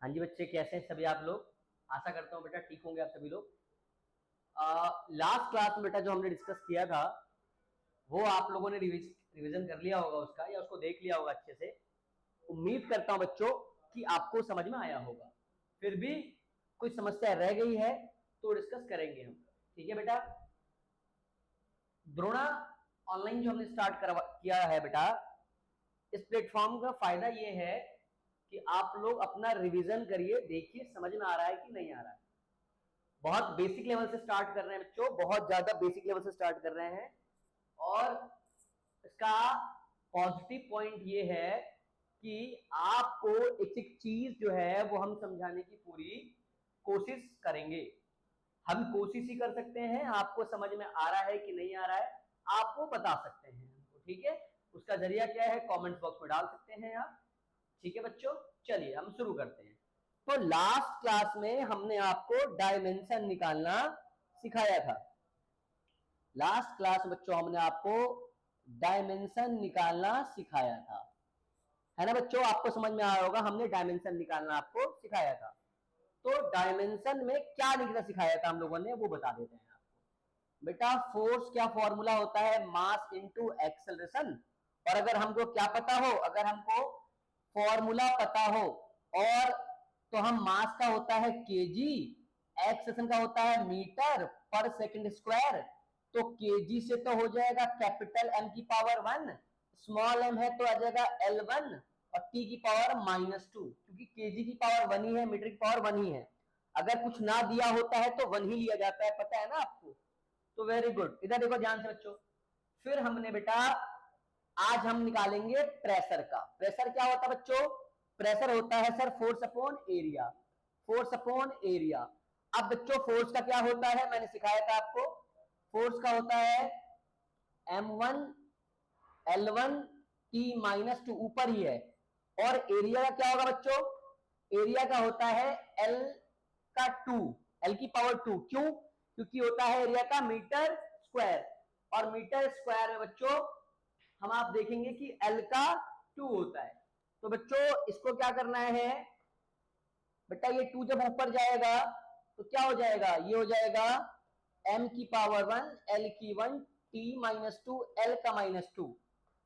हाँ जी बच्चे, कैसे हैं सभी आप लोग। आशा करता हूँ बेटा ठीक होंगे आप सभी लोग। लास्ट क्लास में बेटा जो हमने डिस्कस किया था वो आप लोगों ने रिवीजन कर लिया होगा उसका, या उसको देख लिया होगा अच्छे से। उम्मीद करता हूँ बच्चों कि आपको समझ में आया होगा। फिर भी कोई समस्या रह गई है तो डिस्कस करेंगे हम। ठीक है बेटा। द्रोणा ऑनलाइन जो हमने स्टार्ट किया है बेटा, इस प्लेटफॉर्म का फायदा ये है कि आप लोग अपना रिवीजन करिए, देखिए समझ में आ रहा है कि नहीं आ रहा है। बहुत बेसिक लेवल से स्टार्ट कर रहे हैं बच्चों, बहुत ज्यादा बेसिक लेवल से स्टार्ट कर रहे हैं। और इसका पॉजिटिव पॉइंट ये है कि आपको एक एक चीज जो है वो हम समझाने की पूरी कोशिश करेंगे। हम कोशिश ही कर सकते हैं, आपको समझ में आ रहा है कि नहीं आ रहा है आप वो बता सकते हैं हमको। ठीक है, उसका जरिया क्या है, कमेंट बॉक्स में डाल सकते हैं आप। ठीक है बच्चों, चलिए हम शुरू करते हैं। तो लास्ट क्लास में हमने आपको डायमेंशन निकालना सिखाया था। लास्ट क्लास बच्चों हमने आपको डायमेंशन निकालना सिखाया था, है ना बच्चों। आपको समझ में आया होगा, हमने डायमेंशन निकालना आपको सिखाया था। तो डायमेंशन में क्या लिखना सिखाया था हम लोगों ने वो बता देते हैं आपको। बेटा फोर्स क्या फॉर्मूला होता है, मास इनटू एक्सेलरेशन। और अगर हमको क्या पता हो, अगर हमको फॉर्मूला पता हो और तो हम मास का होता है केजी, एक्सेलरेशन का होता है मीटर पर सेकंड स्क्वायर। तो केजी से तो हो जाएगा कैपिटल एम की पावर 1, स्मॉल एम है तो आ जाएगा L1 और टी की पावर -2, क्योंकि केजी की पावर 1 ही है, मीटर की पावर 1 ही है। अगर कुछ ना दिया होता है तो 1 ही लिया जाता है, पता है ना आपको। तो वेरी गुड, इधर देखो ध्यान से बच्चों। फिर हमने बेटा आज हम निकालेंगे प्रेशर का। प्रेशर क्या होता है बच्चों, प्रेशर होता है sir force upon area. Force upon area. अब बच्चों फोर्स का क्या होता है, मैंने सिखाया था आपको। फोर्स का होता है M1 L1 T-2, ऊपर ही है। और एरिया का क्या होगा बच्चों, एरिया का होता है L का 2, L की पावर 2। क्यों, क्योंकि होता है एरिया का मीटर स्क्वायर, और मीटर स्क्वायर में बच्चों हम आप देखेंगे कि L का 2 होता है। तो बच्चों इसको क्या करना है बेटा, ये 2 जब ऊपर जाएगा तो क्या हो जाएगा, ये हो जाएगा m की पावर 1 L की 1 T-2 L का -2।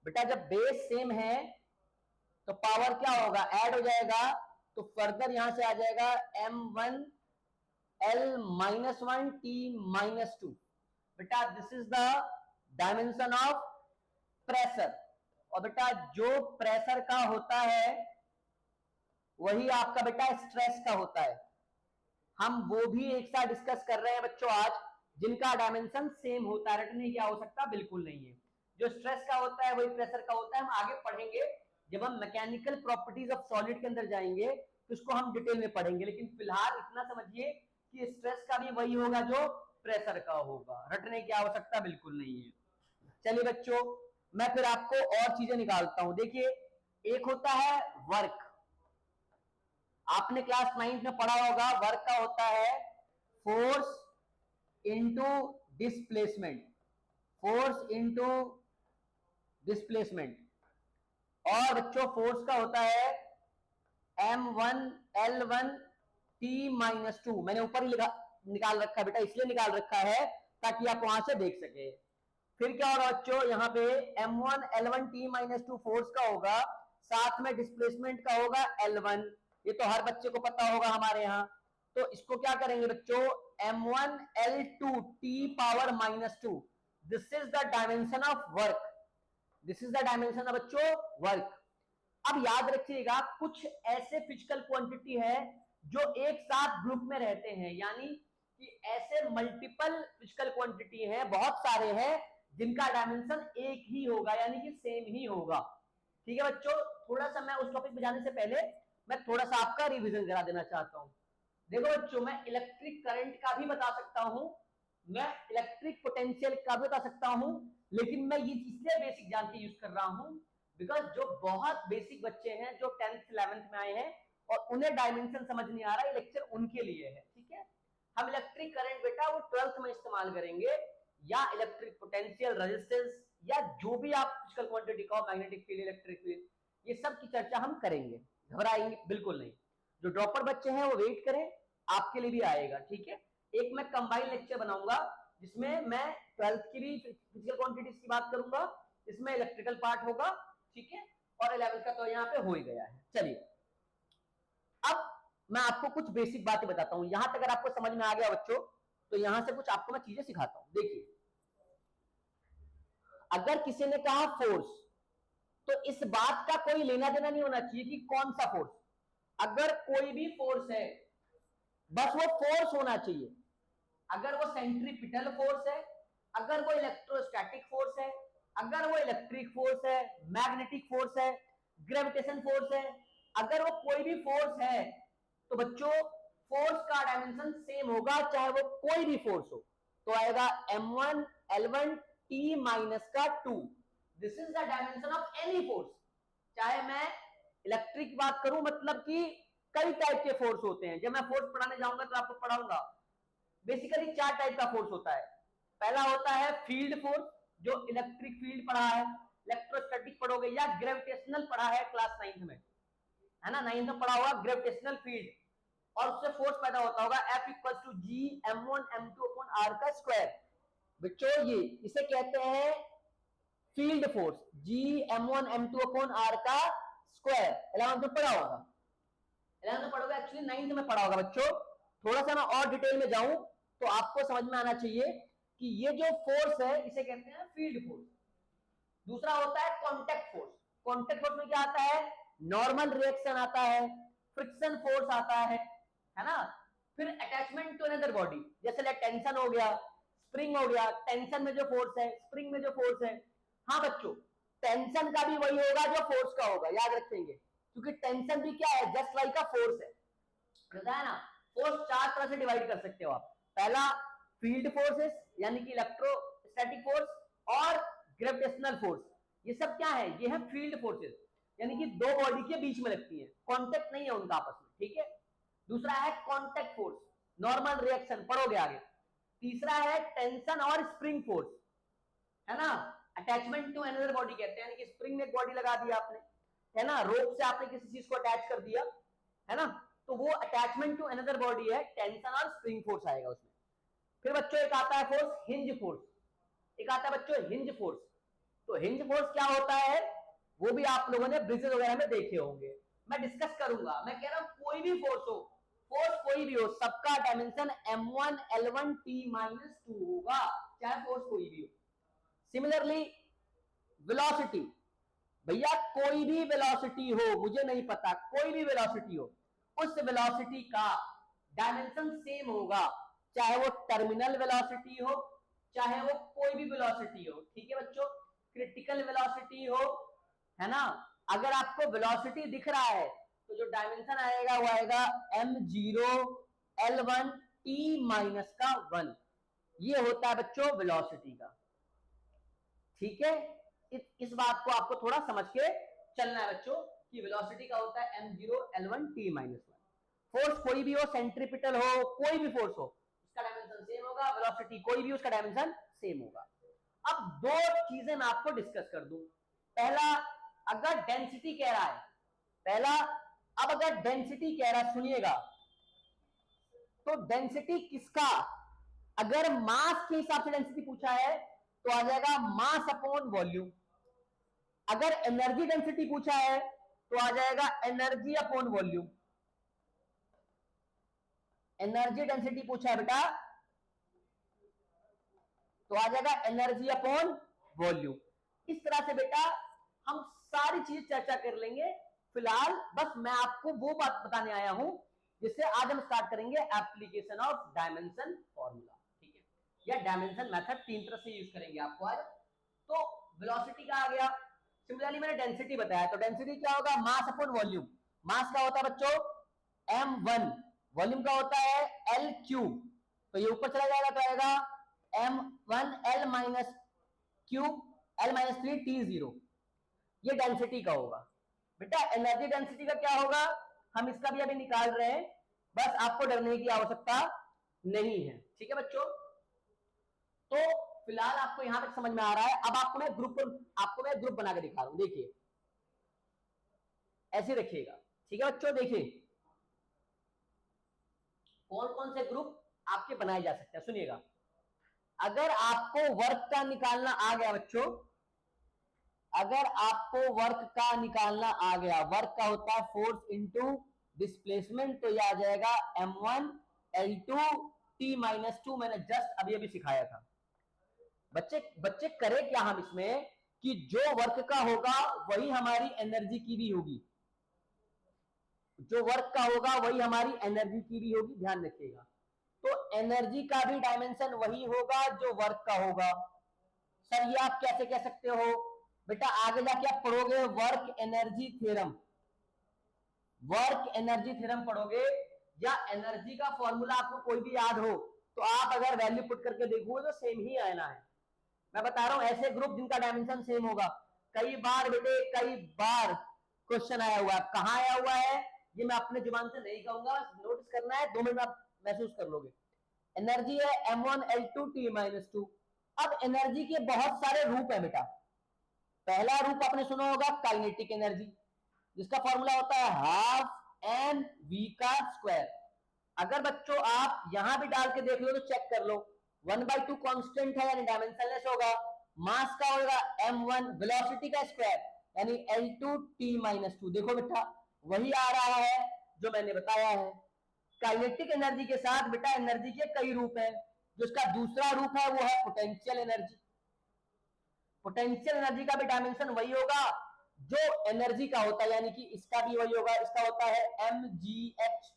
बेटा जब बेस सेम है तो पावर क्या होगा, ऐड हो जाएगा। तो फर्दर यहां से आ जाएगा M1 L-1 T-2। बेटा this is the dimension of pressure. और बेटा जो प्रेशर का होता है वही आपका बेटा स्ट्रेस का होता है। हम वो भी एक साथ डिस्कस कर रहे हैं बच्चों आज, जिनका डायमेंशन सेम होता है। रट नहीं क्या हो सकता, बिल्कुल नहीं है। जो स्ट्रेस का होता है वही प्रेशर का होता है। हम आगे पढ़ेंगे जब हम मैकेनिकल प्रॉपर्टीज ऑफ सॉलिड के अंदर जाएंगे तो इसको हम डिटेल में पढ़ेंगे। लेकिन फिलहाल इतना समझिए कि स्ट्रेस का भी वही होगा जो प्रेशर का होगा। रटने की आवश्यकता बिल्कुल नहीं है। चलिए बच्चों, मैं फिर आपको और चीजें निकालता हूं। देखिए, एक होता है वर्क। आपने क्लास 9th में पढ़ा होगा, वर्क का होता है force into displacement. Force into displacement. और बच्चों फोर्स का होता है M1 L1 T-2। मैंने ऊपर ही निकाल रखा है बेटा, इसलिए निकाल रखा है ताकि आप वहां से देख सके। फिर क्या होगा बच्चों, यहाँ पे M1 L1 T-2 फोर्स का होगा, साथ में डिस्प्लेसमेंट का होगा L1। ये तो हर बच्चे को पता होगा हमारे यहाँ। तो इसको क्या करेंगे बच्चों, M1 L2 T-2। This is the dimension of work. This is the dimension of बच्चों वर्क। अब याद रखिएगा, कुछ ऐसे फिजिकल क्वांटिटी है जो एक साथ ग्रुप में रहते हैं, यानी कि ऐसे मल्टीपल फिजिकल क्वांटिटी है, बहुत सारे हैं जिनका डायमेंशन एक ही होगा, यानी कि सेम ही होगा। ठीक है बच्चों, थोड़ा सा मैं उस टॉपिक पे जाने से पहले मैं थोड़ा सा आपका रिवीजन करा देना चाहता हूं। देखो बच्चों, मैं इलेक्ट्रिक करंट का भी बता सकता हूं, मैं इलेक्ट्रिक पोटेंशियल का भी बता सकता हूं, लेकिन मैं ये इसलिए बेसिक जान के यूज कर रहा हूं बिकॉज जो बहुत बेसिक बच्चे हैं जो 10th 11th में आए हैं और उन्हें डायमेंशन समझ नहीं आ रहा, ये लेक्चर उनके लिए है। ठीक है, हम इलेक्ट्रिक करंट बेटा वो 12th में इस्तेमाल करेंगे, या इलेक्ट्रिक पोटेंशियल, रेजिस्टेंस, या जो भी आप फिजिकल क्वांटिटी का, मैग्नेटिक फील्ड, इलेक्ट्रिक फील्ड, ये सब की चर्चा हम करेंगे, घबराएंगे बिल्कुल नहीं। जो ड्रॉपर बच्चे हैं वो वेट करें, आपके लिए भी आएगा, ठीक है। एक मैं कंबाइन लेक्चर बनाऊंगा जिसमें मैं 12th की भी फिजिकल क्वांटिटीज की बात करूंगा, इसमें इलेक्ट्रिकल पार्ट होगा, ठीक है, और 11th का तो यहाँ पे हो ही गया है। चलिए अब मैं आपको कुछ बेसिक बातें बताता हूं, यहां तक अगर आपको समझ में आ गया बच्चों तो यहां से कुछ आपको मैं चीजें सिखाता हूं। देखिए अगर किसी ने कहा फोर्स, तो इस बात का कोई लेना देना नहीं होना चाहिए कि कौन सा फोर्स, अगर कोई भी फोर्स है बस वो फोर्स होना चाहिए। अगर वो सेंट्रीपिटल फोर्स है, अगर वो इलेक्ट्रोस्टैटिक फोर्स है, अगर वो इलेक्ट्रिक फोर्स है, मैग्नेटिक फोर्स है, ग्रेविटेशन फोर्स है, अगर वो कोई भी फोर्स है तो बच्चों फोर्स का डायमेंशन सेम होगा चाहे वो कोई भी फोर्स हो। तो आएगा m1 l1 t माइनस का 2, this is the dimension of any force. चाहे मैं इलेक्ट्रिक की बात करूं, मतलब कि कई टाइप के फोर्स होते हैं, जब मैं फोर्स पढ़ाने जाऊंगा तो आपको पढ़ाऊंगा। बेसिकली 4 टाइप का फोर्स होता है। पहला होता है फील्ड फोर्स, जो इलेक्ट्रिक फील्ड पढ़ा है, इलेक्ट्रोस्टैटिक पढ़ोगे या ग्रेविटेशनल पढ़ा है क्लास 9th में, है ना, 9th में पढ़ा हुआ ग्रेविटेशनल फील्ड, और उससे फोर्स पैदा होता होगा F equal to G m1 m2 upon r का स्क्वायर। बच्चों ये इसे कहते हैं field force, G m1 m2 upon r का स्क्वायर। 11th में पढ़ा होगा, 11th में पढ़ोगे, एक्चुअली 9th में पढ़ा होगा बच्चों। थोड़ा सा मैं और डिटेल में जाऊं तो आपको समझ में आना चाहिए कि ये जो फोर्स है इसे कहते हैं फील्ड फोर्स। दूसरा होता है कांटेक्ट फोर्स। कांटेक्ट फोर्स में क्या आता है, नॉर्मल रिएक्शन आता है, फ्रिक्शन फोर्स आता है ना, फिर अटैचमेंट टू अनदर बॉडी, जैसे लाइक टेंशन हो गया, स्प्रिंग हो गया, टेंशन में जो फोर्स है, स्प्रिंग में जो फोर्स है। हाँ बच्चों टेंशन का भी वही होगा जो फोर्स का होगा, याद रखेंगे, क्योंकि टेंशन भी क्या है, जस्ट लाइक का फोर्स है ना। फोर्स 4 तरह से डिवाइड कर सकते हो आप। पहला फील्ड फोर्सेस यानी कि इलेक्ट्रोस्टैटिक फोर्स और ग्रेविटेशनल फोर्स, ये सब क्या है, ये है फील्ड फोर्सेस, यानी कि दो बॉडी के बीच में लगती है, कांटेक्ट नहीं है उनका आपस में, ठीक है। दूसरा है कांटेक्ट फोर्स, नॉर्मल रिएक्शन, पढ़ोगे आगे। तीसरा है टेंशन और स्प्रिंग फोर्स, है ना, अटैचमेंट टू अनदर बॉडी कहते हैं, यानी कि स्प्रिंग में एक बॉडी लगा दी आपने, है ना, रोप से आपने किसी चीज को अटैच कर दिया, है ना, तो वो अटैचमेंट टू अनदर बॉडी है, टेंशन और स्प्रिंग फोर्स आएगा उसमें। फिर बच्चों एक आता है फोर्स हिंज फोर्स, एक आता है बच्चों हिंज फोर्स। तो हिंज फोर्स क्या होता है वो भी आप लोगों ने ब्रिजेस वगैरह में देखे होंगे, मैं डिस्कस करूंगा। मैं कह रहा हूं कोई भी फोर्स हो, फोर्स कोई भी हो, सबका dimension m1 l1 t minus 2 होगा, चाहे फोर्स कोई भी हो। सिमिलरली वेलोसिटी, भैया कोई भी वेलोसिटी हो, मुझे नहीं पता, कोई भी वेलोसिटी हो, उस वेलोसिटी का डायमेंशन सेम होगा, चाहे वो टर्मिनल वेलोसिटी हो, चाहे वो कोई भी वेलोसिटी हो, ठीक है बच्चों। क्रिटिकल वेलोसिटी हो, है ना, अगर आपको वेलोसिटी दिख रहा है तो जो डायमेंशन आएगा वो आएगा m0 l1 t माइनस का 1, ये होता है बच्चों वेलोसिटी का, ठीक है। इस बात को आपको थोड़ा समझ के चलना है बच्चों कि वेलोसिटी का होता है m0 l1 t minus 1। Force कोई भी हो, सेंट्रीपिटल हो, कोई भी फोर्स हो, उसका डायमेंशन सेम होगा, वेलोसिटी कोई भी उसका डायमेंशन सेम होगा। अब दो चीजें मैं आपको डिस्कस कर दूं। पहला, अगर डेंसिटी कह रहा है, पहला, अब अगर डेंसिटी कह रहा है सुनिएगा, तो डेंसिटी किसका, अगर मास के हिसाब से डेंसिटी पूछा है तो आ जाएगा मास अपॉन वॉल्यूम। अगर एनर्जी डेंसिटी पूछा है तो आ जाएगा energy upon volume. Energy density पूछा है बेटा तो आ जाएगा एनर्जी अपॉन वॉल्यूम। इस तरह से बेटा हम सारी चीज चर्चा कर लेंगे। फिलहाल बस मैं आपको वो बात बताने आया हूं जिससे आज हम स्टार्ट करेंगे एप्लीकेशन ऑफ डायमेंशन फॉर्मूला, ठीक है, या डायमेंशन मेथड, 3 तरह से यूज करेंगे आपको आज। तो वेलोसिटी का आ गया, सिमिलरली मैंने डेंसिटी बताया, तो डेंसिटी क्या होगा, मास अपॉन वॉल्यूम। मास का होता है बच्चों m1, वॉल्यूम का होता है l3, तो ये ऊपर चला जाएगा तो आएगा m1 l minus cube l minus 3 t0, ये डेंसिटी का होगा। बेटा एनर्जी डेंसिटी का क्या होगा, हम इसका भी अभी निकाल रहे हैं, बस आपको डरने की आवश्यकता नहीं है, ठीक है बच्चों। तो फिलहाल आपको यहां तक समझ में आ रहा है। अब आपको मैं ग्रुप बना के दिखा रहा हूं, देखिए ऐसे रखिएगा, ठीक है बच्चों। देखिए कौन कौन से ग्रुप आपके बनाए जा सकते हैं, सुनिएगा। अगर आपको वर्क का निकालना आ गया बच्चों, अगर आपको वर्क का निकालना आ गया, वर्क का होता है फोर्स इनटू डिस्प्लेसमेंट, तो यह आ जाएगा m1 L2 T-2। मैंने जस्ट अभी अभी सिखाया था। बच्चे करें क्या हम इसमें कि जो वर्क का होगा वही हमारी एनर्जी की भी होगी, जो वर्क का होगा वही हमारी एनर्जी की भी होगी, ध्यान रखिएगा। तो एनर्जी का भी डायमेंशन वही होगा जो वर्क का होगा। सर ये आप कैसे कह सकते हो बेटा, आगे जाके आप पढ़ोगे work energy theorem, work energy theorem पढ़ोगे, या एनर्जी का फॉर्मूला आपको कोई भी याद हो तो आप अगर वैल्यू पुट करके देखोगे तो सेम ही आना है। मैं बता रहा हूं ऐसे ग्रुप जिनका डायमेंशन सेम होगा। कई बार बेटे, कई बार क्वेश्चन आया हुआ है। कहां आया हुआ है ये मैं अपने जुबान से नहीं कहूंगा, नोटिस करना है, 2 मिनट आप महसूस कर लोगे। एनर्जी है m1 L2 T-2। अब एनर्जी के बहुत सारे रूप है बेटा। पहला रूप आपने सुना होगा काइनेटिक एनर्जी, जिसका फॉर्मूला होता है हाफ एम वी का स्क्वायर। अगर बच्चों आप यहां भी डाल के देख लो तो चेक कर लो, 1/2 कांस्टेंट है यानी डायमेंशनलेस होगा। मास का होगा m1, वेलोसिटी का स्क्वायर यानी L2 T-2। देखो बेटा वही आ रहा है जो मैंने बताया है। काइनेटिक एनर्जी के साथ बेटा एनर्जी के कई रूप हैं, जो इसका दूसरा रूप है वो है पोटेंशियल एनर्जी। पोटेंशियल एनर्जी का भी डायमेंशन वही होगा जो एनर्जी का होता है, यानी कि इसका भी वही होगा, इसका होता है mgh।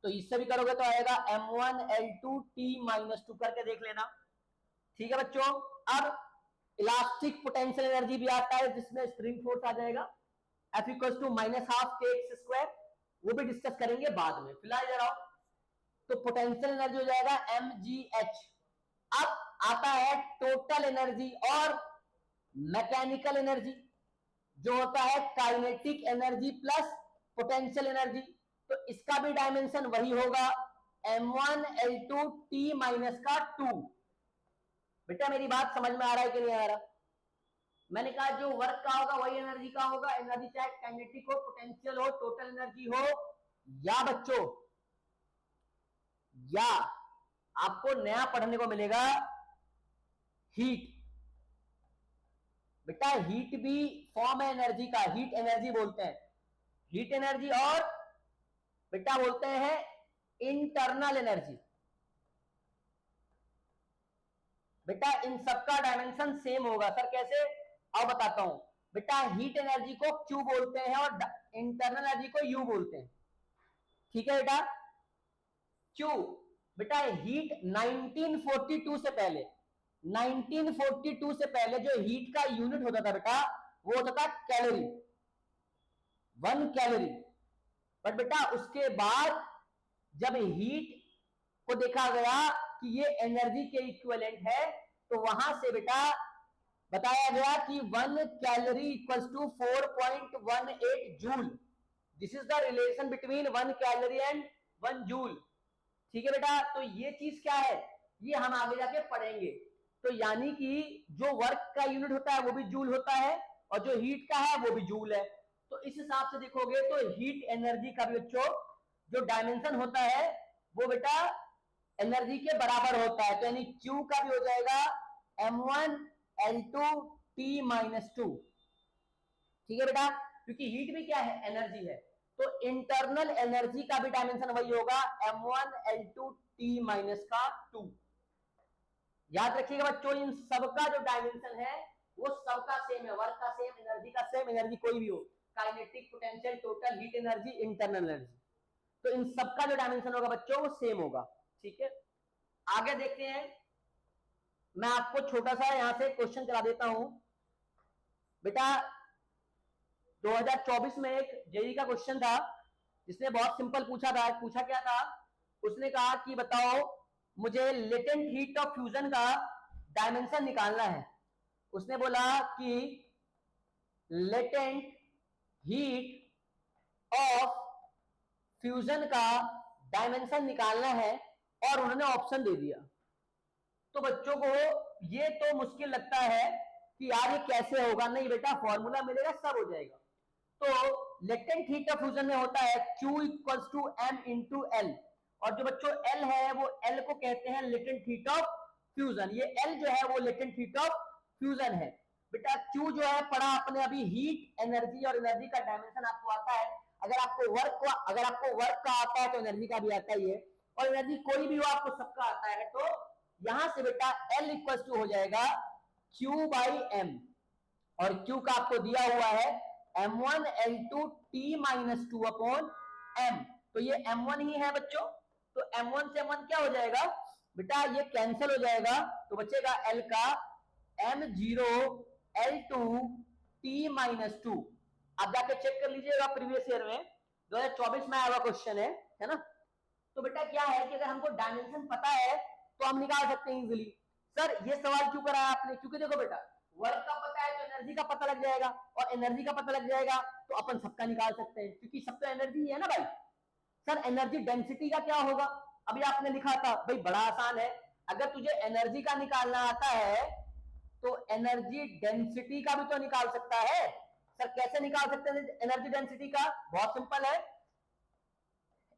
तो इससे भी करोगे तो आएगा m1 L2 T-2 करके देख लेना, ठीक है बच्चों। अब इलास्टिक पोटेंशियल एनर्जी भी आता है जिसमें स्प्रिंग फोर्स आ जाएगा F = -12 kx², वो भी डिस्कस करेंगे बाद में, फिलहाल जरा। तो पोटेंशियल एनर्जी हो जाएगा mgh। अब आता है टोटल एनर्जी और मैकेनिकल एनर्जी, जो होता है kinetic energy plus potential energy. तो इसका भी डायमेंशन वही होगा m1 L2 T-2। बेटा मेरी बात समझ में आ रहा है कि नहीं आ रहा? मैंने कहा जो वर्क का होगा वही एनर्जी का होगा। एनर्जी चाहे काइनेटिक हो, पोटेंशियल हो, टोटल एनर्जी हो, या बच्चों या आपको नया पढ़ने को मिलेगा हीट। बेटा हीट भी फॉर्म है एनर्जी का, हीट एनर्जी बोलते हैं, हीट एनर्जी, और बेटा बोलते हैं इंटरनल एनर्जी। बेटा इन सबका डायमेंशन सेम होगा। सर कैसे? अब बताता हूं। बेटा हीट एनर्जी को Q बोलते हैं और इंटरनल एनर्जी को U बोलते हैं, ठीक है बेटा। Q बेटा हीट 1942 से पहले, 1942 से पहले जो हीट का यूनिट होता था बेटा वो होता था कैलोरी, 1 कैलोरी। बट बेटा उसके बाद जब हीट को देखा गया कि ये एनर्जी के इक्विवेलेंट है, तो वहां से बेटा बताया गया कि 1 calorie equals to 4.18 joule. This is the relation between 1 calorie and 1 joule, ठीक है बेटा। तो ये चीज क्या है ये हम आगे जाके पढ़ेंगे। तो यानी कि जो वर्क का यूनिट होता है वो भी जूल होता है और जो हीट का है वो भी जूल है। तो इस हिसाब से देखोगे तो हीट एनर्जी का भी बच्चों जो डायमेंशन होता है वो बेटा एनर्जी के बराबर होता है। तो यानी Q का भी हो जाएगा m1 L2 T-2, ठीक है बेटा, क्योंकि हीट भी क्या है एनर्जी है। तो इंटरनल एनर्जी का भी डायमेंशन वही होगा m1 L2 T-2। याद रखिएगा बच्चों इन सबका जो डायमेंशन है वो सबका सेम है, वर्क का सेम, एनर्जी का सेम, एनर्जी कोई भी हो, kinetic, potential, total, heat energy, internal energy, तो इन सबका जो डायमेंशन होगा बच्चों वो सेम होगा, ठीक है। आगे देखते हैं, मैं आपको छोटा सा यहां से क्वेश्चन करा देता हूं बेटा। 2024 में एक जेई का क्वेश्चन था जिसने बहुत सिंपल पूछा था। पूछा क्या था, उसने कहा कि बताओ मुझे लेटेंट हीट ऑफ फ्यूजन का डायमेंशन निकालना है। उसने बोला कि लेटेंट हीट ऑफ फ्यूजन का डायमेंशन निकालना है और उन्होंने ऑप्शन दे दिया। तो बच्चों को ये तो मुश्किल लगता है कि यार ये कैसे होगा। नहीं बेटा फॉर्मूला मिलेगा सब हो जाएगा। तो लेटेंट हीट ऑफ फ्यूजन में होता है Q = M × L और जो बच्चों एल है वो एल को कहते हैं लेटेंट हीट ऑफ फ्यूजन। ये एल जो है वो लेटेंट हीट ऑफ फ्यूजन है। बेटा क्यू जो है पढ़ा आपने अभी, हीट, एनर्जी, और एनर्जी का डायमेंशन आपको आता है। अगर आपको वर्क का आता है तो एनर्जी का भी आता ही है, और एनर्जी कोई भी हो आपको सबका आता है। तो यहां से बेटा L इक्वल टू हो जाएगा Q बाई M, और Q का आपको दिया हुआ है M1 L2 T minus 2 upon M। तो ये M1 ही है बच्चों, तो M1 से M1 क्या हो जाएगा बेटा, ये कैंसिल हो जाएगा, तो बचेगा L का M0 L2 T माइनस 2। आप जाके चेक कर लीजिएगा प्रीवियस ईयर में 2024 में आया हुआ क्वेश्चन है ना। तो बेटा क्या है कि अगर हमको डायमेंशन पता है तो हम निकाल सकते हैं इजीली। सर ये सवाल क्यों कराया आपने, क्योंकि देखो बेटा वर्क का पता है तो एनर्जी का पता लग जाएगा, और एनर्जी का पता लग जाएगा तो अपन सबका निकाल सकते हैं, क्योंकि सब तो एनर्जी ही है ना भाई। सर एनर्जी डेंसिटी का क्या होगा, अभी आपने लिखा था भाई, बड़ा आसान है। अगर तुझे एनर्जी का निकालना आता है तो एनर्जी डेंसिटी का भी तो निकाल सकता है। सर कैसे निकाल सकते हैं एनर्जी डेंसिटी का, बहुत सिंपल है।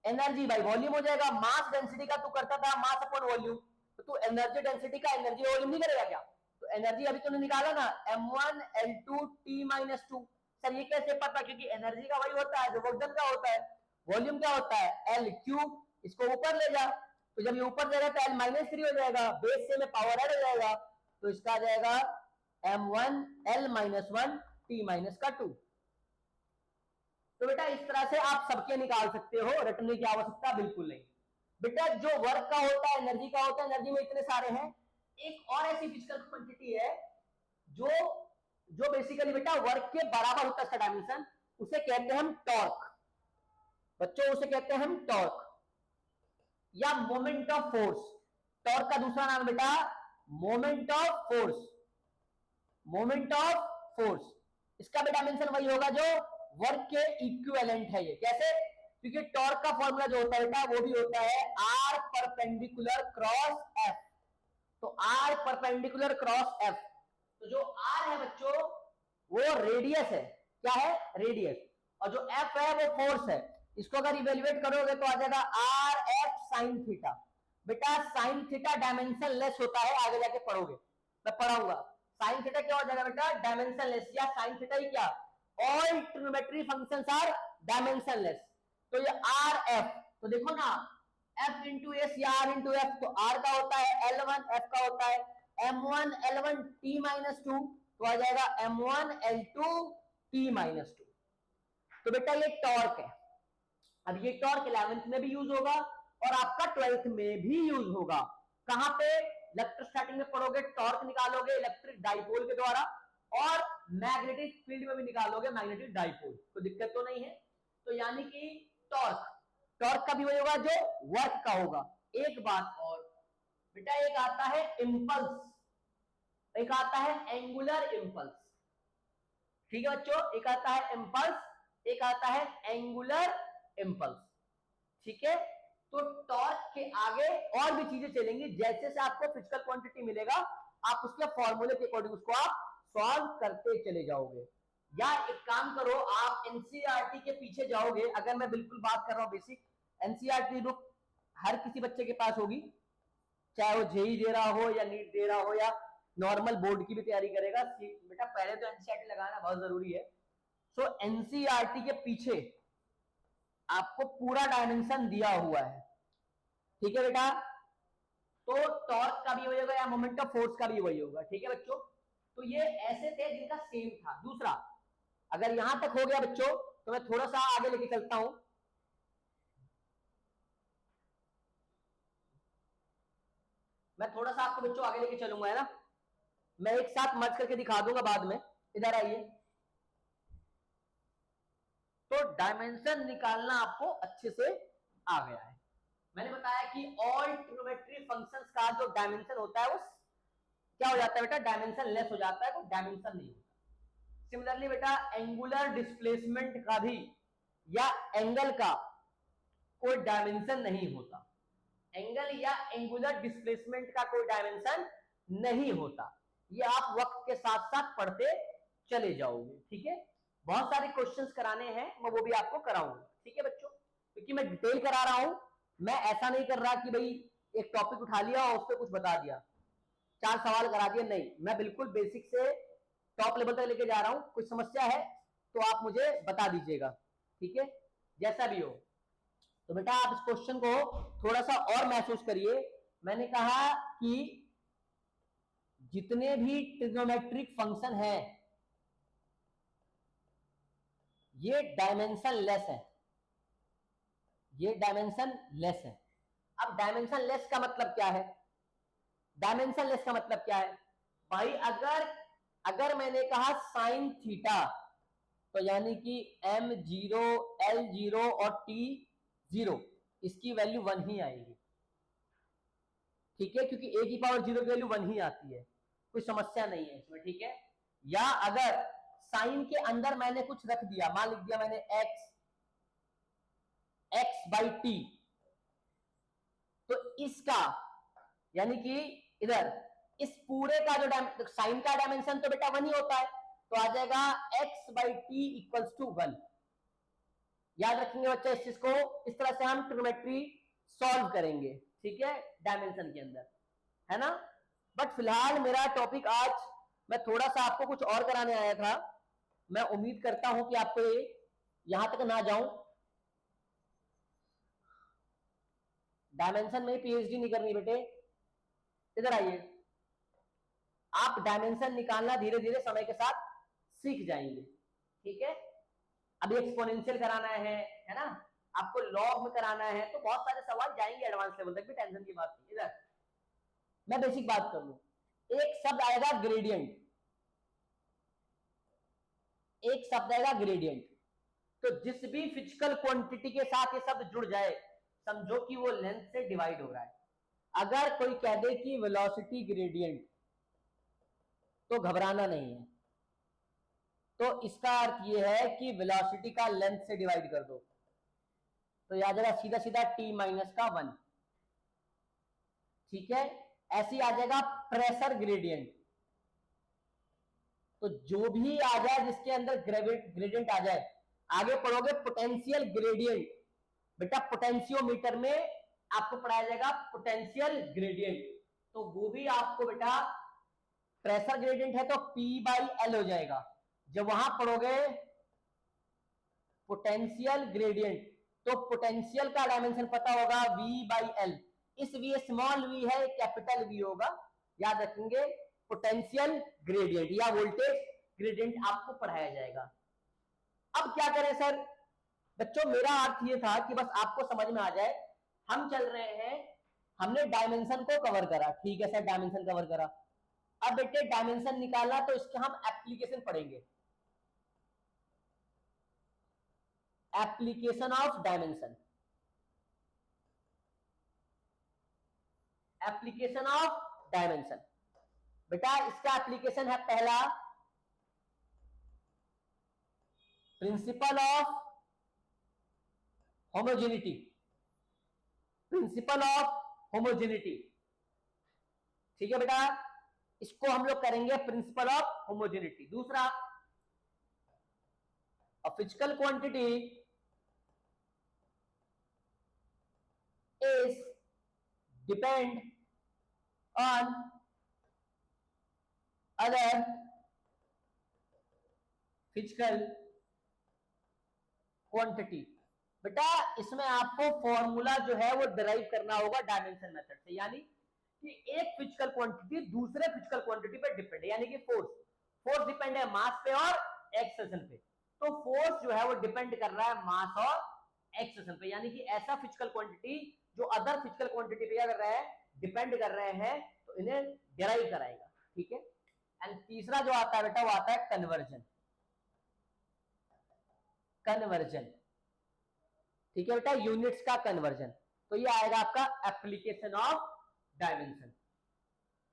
एनर्जी बाई वॉल्यूम हो जाएगा, मास डेंसिटी का तू करता था मास अपॉन वॉल्यूम, तो तू एनर्जी डेंसिटी का एनर्जी वॉल्यूम नहीं करेगा क्या। तो एनर्जी अभी तूने निकाला ना M1 L2 T minus 2। Sir ये कैसे पता, क्योंकि एनर्जी का वही होता है जो वर्क डन का होता है, वॉल्यूम क्या होता है L क्यूब, इसको ऊपर ले जा, तो जब ये ऊपर जाएगा तो L माइनस 3 हो जाएगा, बेस से में पावर ऐड हो जाएगा, तो इसका आ जाएगा M1 L minus 1 T minus का 2। तो बेटा इस तरह से आप सबके निकाल सकते हो, रटने की आवश्यकता बिल्कुल नहीं। बेटा जो वर्क का होता है एनर्जी का होता है, एनर्जी में इतने सारे हैं। एक और ऐसी फिजिकल क्वांटिटी है जो जो बेसिकली बेटा वर्क के बराबर होता है, इसका डायमेंशन, उसे कहते हैं हम टॉर्क। बच्चों उसे कहते हैं हम टॉर्क या मोमेंट ऑफ फोर्स। टॉर्क का दूसरा नाम बेटा moment of force, moment of force. इसका भी डायमेंशन वही होगा जो वर्क के इक्विवेलेंट है। ये कैसे, क्योंकि टॉर्क का फॉर्मूला जो होता है बेटा वो भी होता है R परपेंडिकुलर क्रॉस F। तो R परपेंडिकुलर क्रॉस F, तो जो R है बच्चों वो रेडियस है, क्या है रेडियस, और जो F है वो फोर्स है। इसको अगर इवेल्युएट करोगे तो आ जाएगा RF साइन थीटा। बेटा साइन थीटा डायमेंशन लेस होता है, आगे जाके पढ़ोगे, मैं पढ़ाऊंगा। साइन थीटा क्या हो जाएगा बेटा डायमेंशन लेस, या साइन थीटा ही क्या, all trigonometry functions are dimensionless. तो ये RF, तो देखो ना F इंटू एस या R इंटू एफ, तो R का होता है L1, F का होता है M1 L1 T माइनस 2, तो आ जाएगा M1 L2 T माइनस 2। तो बेटा ये टॉर्क है। अब ये टॉर्क 11th में भी यूज होगा और आपका 12th में भी यूज होगा। कहां पे, इलेक्ट्रोस्टैटिक में पढ़ोगे, टॉर्क निकालोगे इलेक्ट्रिक डाइपोल के द्वारा, और मैग्नेटिक फील्ड में भी निकालोगे मैग्नेटिक डाइपोल, तो दिक्कत तो नहीं है। तो यानी कि टॉर्क का भी वही होगा जो वर्क का होगा। एक बात और बेटा, एक आता है इंपल्स, एक आता है एंगुलर इंपल्स, ठीक है बच्चों, एक आता है इंपल्स, एक आता है एंगुलर इंपल्स, ठीक है। तो टॉर्क के आगे और भी चीजें चलेंगी, जैसे जैसे आपको फिजिकल क्वांटिटी मिलेगा आप उसके फॉर्मूले के अकॉर्डिंग उसको आप सॉल्व करते चले जाओगे। या एक काम करो, आप एनसीईआरटी के पीछे जाओगे, अगर मैं बिल्कुल बात कर रहा हूं बेसिक, एनसीईआरटी बुक हर किसी बच्चे के पास होगी, चाहे वो जेई दे रहा हो या नीट दे रहा हो या नॉर्मल बोर्ड की भी तैयारी करेगा। बेटा पहले तो एनसीईआरटी लगाना बहुत जरूरी है। सो एनसीईआरटी के पीछे आपको पूरा डायमेंशन दिया हुआ है, ठीक है बेटा। तो टॉर्क का भी वही होगा या मोमेंट ऑफ फोर्स का भी वही होगा, ठीक है बच्चों। तो ये ऐसे थे जिनका सेम था। दूसरा, अगर यहां तक हो गया बच्चों तो मैं थोड़ा सा आगे लेके चलता हूं। मैं थोड़ा सा आपको बच्चों आगे लेके चलूंगा, है ना, मैं एक साथ मर्ज करके दिखा दूंगा बाद में। इधर आइए। तो डायमेंशन निकालना आपको अच्छे से आ गया है। मैंने बताया कि ऑल ट्रिग्नोमेट्री फंक्शंस का जो डायमेंशन होता है वो क्या हो जाता है बेटा, डायमेंशन लेस हो जाता है, कोई डायमेंशन नहीं होता। सिमिलरली बेटा एंगुलर डिस्प्लेसमेंट का भी या एंगल का कोई डायमेंशन नहीं होता, एंगल या एंगुलर डिस्प्लेसमेंट का कोई डायमेंशन नहीं होता। ये आप वक्त के साथ साथ पढ़ते चले जाओगे, ठीक है। बहुत सारे क्वेश्चंस कराने हैं, मैं वो भी आपको कराऊंगा, ठीक है बच्चों, क्योंकि मैं डिटेल करा रहा हूं मैं ऐसा नहीं कर रहा कि भाई एक टॉपिक उठा लिया और उस पर कुछ बता दिया, 4 सवाल करा दिए, नहीं, मैं बिल्कुल बेसिक से टॉप लेवल तक लेके जा रहा हूं। कुछ समस्या है तो आप मुझे बता दीजिएगा, ठीक है, जैसा भी हो। तो बेटा आप इस क्वेश्चन को थोड़ा सा और महसूस करिए। मैंने कहा कि जितने भी ट्रिग्नोमेट्रिक फंक्शन है ये डायमेंशन लेस है, ये डायमेंशन लेस है। अब डायमेंशन लेस का मतलब क्या है? डायमेंशन लेस का मतलब क्या है भाई? अगर मैंने कहा साइन थीटा, तो यानी कि m0 l0 और t0, इसकी वैल्यू 1 ही आएगी, ठीक है, क्योंकि a की पावर 0 की वैल्यू 1 ही आती है, कोई समस्या नहीं है इसमें, ठीक है। या अगर साइन के अंदर मैंने कुछ रख दिया, मान लिख दिया मैंने x/t, तो इसका यानी कि इधर इस पूरे का जो साइन का डायमेंशन तो बेटा 1 ही होता है, तो आ जाएगा x/t इक्वल्स टू 1। याद रखेंगे बच्चा इस चीज को, इस तरह से हम ट्रिग्नोमेट्री सॉल्व करेंगे, ठीक है, डायमेंशन के अंदर, है ना। बट फिलहाल मेरा टॉपिक आज मैं थोड़ा सा आपको कुछ और कराने आया था। मैं उम्मीद करता हूं कि आपको ये यहां तक ना जाऊं, डायमेंशन में पीएचडी नहीं करनी बेटे, इधर आइए। आप डायमेंशन निकालना धीरे धीरे समय के साथ सीख जाएंगे, ठीक है। अभी एक्सपोनेंशियल कराना है ना, आपको लॉग में कराना है, तो बहुत सारे सवाल जाएंगे एडवांस लेवल तक भी, टेंशन की बात नहीं। इधर मैं बेसिक बात कर लूं, एक शब्द आएगा ग्रेडियंट, एक शब्द आएगा ग्रेडियंट, तो जिस भी फिजिकल क्वांटिटी के साथ ये शब्द जुड़ जाए समझो कि वो लेंथ से डिवाइड हो रहा है। अगर कोई कह दे कि वेलोसिटी ग्रेडियंट, तो घबराना नहीं है, तो इसका अर्थ ये है कि वेलोसिटी का लेंथ से डिवाइड कर दो, तो याद जाएगा सीधा सीधा t-1, ठीक है। ऐसे ही आ जाएगा प्रेशर ग्रेडियंट, तो जो भी आ जाए जिसके अंदर ग्रेडियंट आ जाए। आगे पढ़ोगे पोटेंशियल ग्रेडियंट, बेटा पोटेंशियोमीटर में आपको पढ़ाया जाएगा पोटेंशियल ग्रेडियंट, तो वो भी आपको बेटा प्रेशर ग्रेडियंट है तो P/L हो जाएगा। जब वहां पढ़ोगे पोटेंशियल ग्रेडियंट, तो पोटेंशियल का डायमेंशन पता होगा V/L, इस V स्मॉल v है, कैपिटल V होगा, याद रखेंगे। पोटेंशियल ग्रेडियंट या वोल्टेज ग्रेडियंट आपको पढ़ाया जाएगा। अब क्या करें सर? बच्चों मेरा अर्थ ये था कि बस आपको समझ में आ जाए, हम चल रहे हैं, हमने डायमेंशन को कवर करा, ठीक है सर, डायमेंशन कवर करा। अब बेटे डायमेंशन निकाला तो इसके हम एप्लीकेशन पढ़ेंगे, application of dimension, application of dimension. बेटा इसका एप्लीकेशन है पहला principle of homogeneity, principle of homogeneity, ठीक है बेटा, इसको हम लोग करेंगे प्रिंसिपल ऑफ होमोजेनिटी। दूसरा a physical quantity is depend on other physical quantity। बेटा इसमें आपको फॉर्मूला जो है वो डिराइव करना होगा डायमेंशन मेथड से, यानी कि एक फिजिकल क्वांटिटी दूसरे फिजिकल क्वांटिटी पे डिपेंड है, यानी कि फोर्स डिपेंड है मास पे और एक्सेलरेशन पे, तो फोर्स जो है वो डिपेंड कर रहा है मास और एक्सेलरेशन पे, यानी कि ऐसा फिजिकल क्वांटिटी जो अदर फिजिकल क्वांटिटी पे क्या कर रहा है, डिपेंड कर रहे हैं, तो इन्हें डिराइव कराएगा, ठीक है। एंड तीसरा जो आता है बेटा वो आता है कन्वर्जन, कन्वर्जन, ठीक है बेटा, यूनिट्स का कन्वर्जन, तो ये आएगा आपका एप्लीकेशन ऑफ डायमेंशन,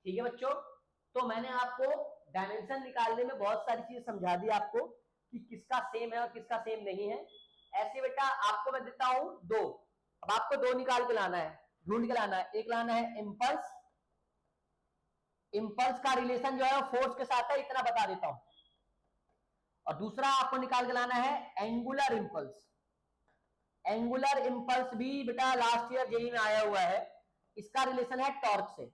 ठीक है बच्चों। तो मैंने आपको डायमेंशन निकालने में बहुत सारी चीजें समझा दी आपको कि किसका सेम है और किसका सेम नहीं है। ऐसे बेटा आपको मैं देता हूं दो, अब आपको दो निकाल के लाना है, ढूंढ के लाना है। एक लाना है इम्पल्स, इम्पल्स का रिलेशन जो है फोर्स के साथ है, इतना बता देता हूं। और दूसरा आपको निकाल के लाना है एंगुलर इम्पल्स, एंगुलर इंपल्स भी बेटा लास्ट ईयर जेई में आया हुआ है, इसका रिलेशन है टॉर्क से।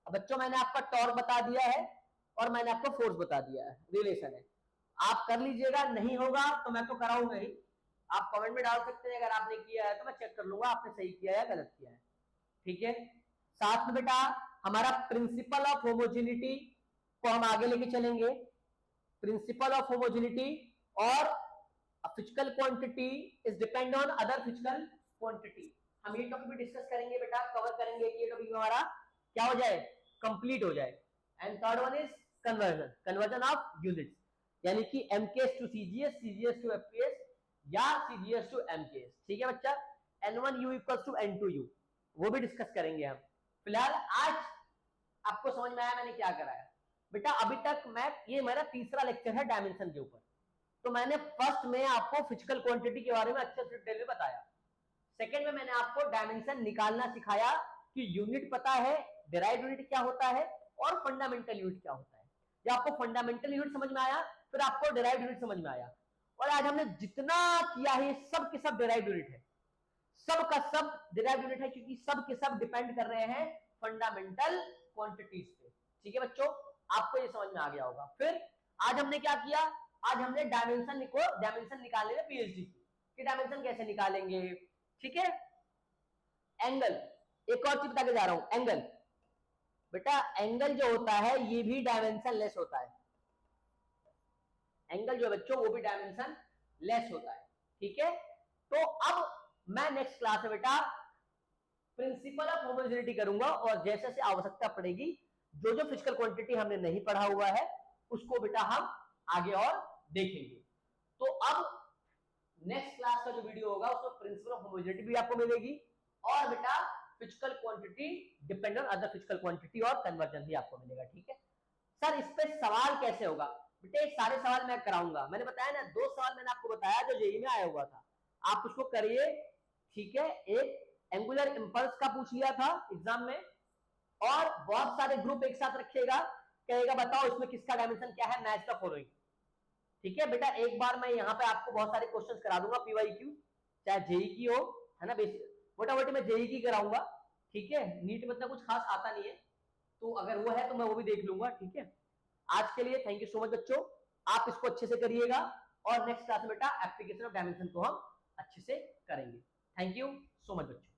अब बच्चों मैंने आपका टॉर्क बता दिया है और मैंने आपको फोर्स बता दिया है, रिलेशन है, आप कर लीजिएगा। नहीं होगा तो मैं तो कराऊंगा ही, आप कमेंट में डाल सकते हैं, अगर आपने किया है तो मैं चेक कर लूंगा आपने सही किया या गलत किया है, ठीक है। साथ में बेटा हमारा प्रिंसिपल ऑफ होमोजेनिटी को हम आगे लेके चलेंगे, प्रिंसिपल ऑफ होमोजेनिटी और physical quantity is depend on other physical quantity. हम ये टॉपिक भी डिस्कस करेंगे बेटा, कवर करेंगे कि ये टॉपिक हमारा क्या हो जाए, कंप्लीट हो जाए। And third one is conversion, conversion of units, यानी कि MKS to CGS, CGS to FPS या सीजीएस टू एमकेएस, ठीक है बच्चा। N1U इक्वल्स टू N2U, वो भी डिस्कस करेंगे हम। फिलहाल आज आपको समझ में आया मैंने क्या कराया बेटा। अभी तक मैं, ये मेरा तीसरा लेक्चर है डायमेंशन के ऊपर, तो मैंने फर्स्ट में आपको फिजिकल क्वांटिटी के बारे में अच्छे से डिटेल में बताया, सेकंड में मैंने आपको डायमेंशन निकालना सिखाया कि यूनिट पता है, डिराइव्ड यूनिट क्या होता है और फंडामेंटल यूनिट क्या होता है। जब आपको फंडामेंटल यूनिट समझ में आया फिर आपको डिराइव्ड यूनिट समझ में आया, और आज हमने जितना किया है सब के सब डिराइव्ड यूनिट है, सब का सब डिराइव्ड यूनिट है, क्योंकि सब के सब डिपेंड कर रहे हैं फंडामेंटल क्वांटिटीज पे, ठीक है बच्चों। आपको ये समझ में आ गया होगा। फिर आज हमने क्या किया, आज हमने डायमेंशन निकालने में पीएचडी की कि डायमेंशन कैसे निकालेंगे, ठीक है। एंगल, एक और चीज बता के जा रहा हूं, एंगल बेटा, एंगल जो होता है ये भी डायमेंशन लेस होता है, एंगल जो बच्चों वो भी डायमेंशन लेस होता है, ठीक है। तो अब मैं नेक्स्ट क्लास में बेटा प्रिंसिपल ऑफ होमोजेनिटी करूंगा, और जैसे जैसे आवश्यकता पड़ेगी जो जो फिजिकल क्वांटिटी हमने नहीं पढ़ा हुआ है उसको बेटा हम आगे और देखेंगे। तो अब नेक्स्ट क्लास का जो वीडियो होगा उसमें प्रिंसिपल ऑफ होमोजेनिटी भी आपको मिलेगी, और बेटा physical quantity depend on other physical quantity और कन्वर्जन भी आपको मिलेगा, ठीक है। सर इस पे सवाल कैसे होगा बेटे, सारे सवाल मैं कराऊंगा, मैंने बताया ना 2 सवाल मैंने आपको बताया जो जेईई में आया हुआ था, आप उसको करिए, ठीक है। एक एंगुलर इंपल्स का पूछ लिया था एग्जाम में, और बहुत सारे ग्रुप एक साथ रखिएगा, कहेगा बताओ इसमें किसका डायमेंशन क्या है, मैच द फॉलोइंग, ठीक है बेटा। एक बार मैं यहाँ पे आपको बहुत सारे क्वेश्चंस करा दूंगा पीवाईक्यू, चाहे जेईई की हो, है ना, मोटा मोटी मैं जेईई की कराऊंगा, ठीक है। नीट में इतना कुछ खास आता नहीं है, तो अगर वो है तो मैं वो भी देख लूंगा, ठीक है। आज के लिए थैंक यू सो मच बच्चों, आप इसको अच्छे से करिएगा, और नेक्स्ट क्लास में बेटा एप्लीकेशन ऑफ डायमेंशन को हम अच्छे से करेंगे। थैंक यू सो मच बच्चों।